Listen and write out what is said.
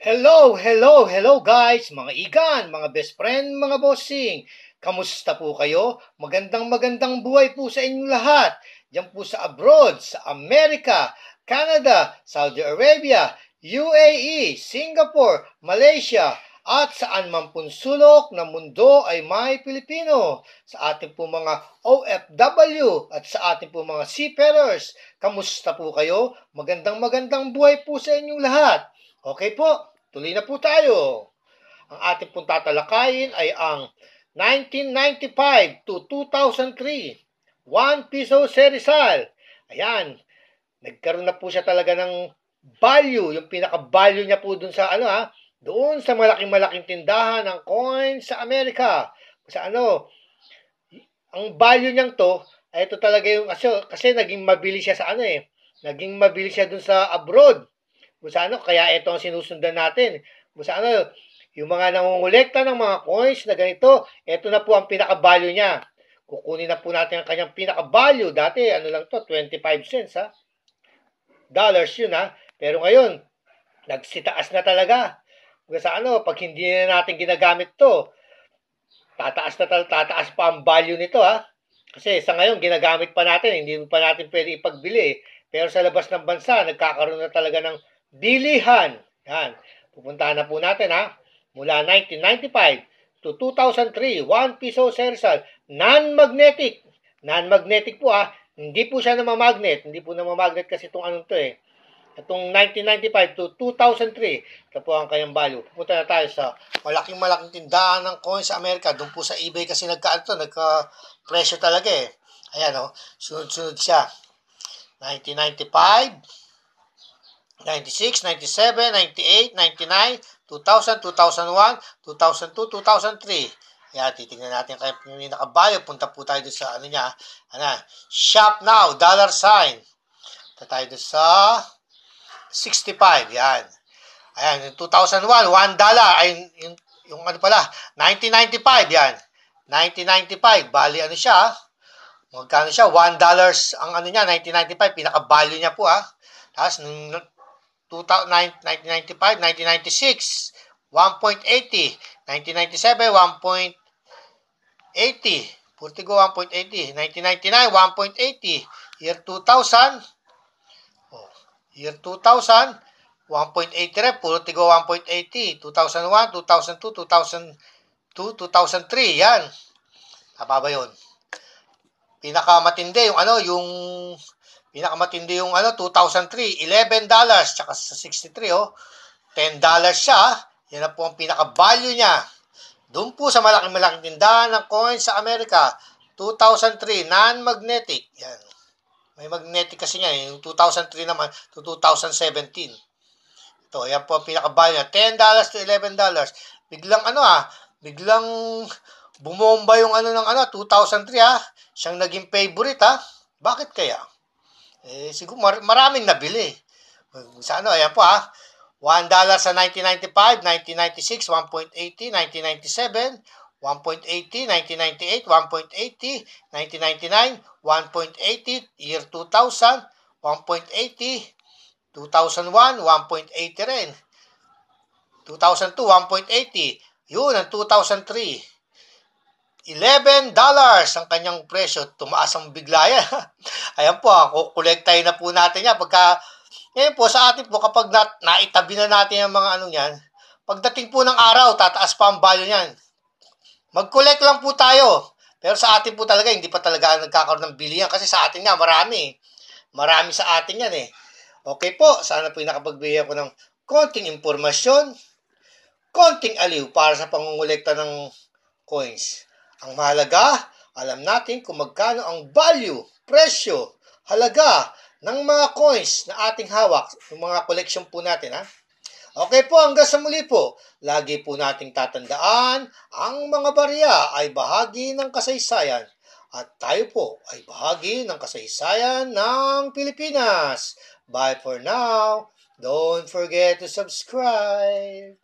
Hello guys, mga igan, mga best friend, mga bossing. Kamusta po kayo? Magandang buhay po sa inyong lahat. Diyan po sa abroad, sa Amerika, Canada, Saudi Arabia, UAE, Singapore, Malaysia, at saan man pong sulok ng mundo ay may Pilipino. Sa ating po mga OFW at sa ating po mga seafarers. Kamusta po kayo? Magandang buhay po sa inyong lahat. Okay po, tuloy na po tayo. Ang ating pong tatalakayin ay ang 1995 to 2003, 1 piso Serizal. Ayan, nagkaroon na po siya talaga ng value, yung pinaka-value niya po dun sa doon sa malaking tindahan ng coins sa Amerika. Ang value niyang to, ay ito talaga yung, kasi naging mabili siya sa naging mabili siya dun sa abroad. Kaya ito ang sinusundan natin. Yung mga nangungulekta ng mga coins na ganito, ito na po ang pinaka-value niya. Kukunin na po natin ang kanyang pinaka-value. Dati, 25 cents, dollars yun, Pero ngayon, nagsitaas na talaga. Pag hindi na natin ginagamit to, tataas pa ang value nito, Kasi sa ngayon, ginagamit pa natin, hindi pa natin pwede ipagbili. Pero sa labas ng bansa, nagkakaroon na talaga ng bilihan. Yan. Pupuntahan na po natin, mula 1995 to 2003, 1 piso Serizal, non-magnetic. Non-magnetic po, hindi po siya namamagnet. Hindi po namamagnet kasi itong to Itong 1995 to 2003, ito po ang kanyang value. Pupunta na tayo sa malaking tindahan ng coins sa Amerika. Doon po sa eBay kasi nagka-presyo talaga Ayan, sunod-sunod siya. 1995, 96, 97, 98, 99, 2000, 2001, 2002, 2003. Yan, titingnan natin kaya pinaka-value. Punta po tayo doon sa shop now, $sign. Punta tayo doon sa 65. Yan. Ayan, yung 2001, $1. Ay, yung 1995. Yan. 1995. Bali, siya, magkano siya? $1 ang niya, 1995. Pinaka-value niya po, Tapos, 1995, 1996, 1.80. 1997, 1.80. Purtigo, 1.80. 1999, 1.80. Year 2000, Year 2000, 1.80 rin. Purtigo, 1.80. 2001, 2002, 2002, 2003. Yan. Tama ba yun? Pinakamatindi yung pinakamatindi yung 2003, $11, tsaka sa 63, $10 siya. Yan na po ang pinaka-value niya. Doon po sa malaking tindahan ng coins sa Amerika, 2003, non-magnetic. Yan. May magnetic kasi niya. Yung 2003 naman to 2017. Ito, yan po ang pinaka-value niya. $10 to $11. Biglang bumomba yung ng 2003, Siyang naging favorite, Bakit kaya? Siguro maraming nabili. Ayan po, $1 sa 1995, 1996, 1.80, 1997, 1.80, 1998, 1.80, 1999, 1.80, year 2000, 1.80, 2001, 1.80 rin. 2002, 1.80. Yun, ang 2003. $11 ang kanyang presyo. Tumaas ang bigla yan. Ayan po, kukolektahin na po natin yan. Ngayon po, sa atin po, kapag naitabi na natin yung mga yan, pagdating po ng araw, tataas pa ang value niyan. Mag-collect lang po tayo. Pero sa atin po talaga, hindi pa talaga nagkakaroon ng bilihan kasi sa atin nga, marami. Marami sa atin yan Okay po, sana po nakapagbigay ako ng konting impormasyon, konting aliw para sa pangungulekta ng coins. Ang mahalaga, alam natin kung magkano ang value, presyo, halaga ng mga coins na ating hawak, yung mga collection po natin, Okay po, hanggang sa muli po. Lagi po nating tatandaan, ang mga barya ay bahagi ng kasaysayan at tayo po ay bahagi ng kasaysayan ng Pilipinas. Bye for now. Don't forget to subscribe.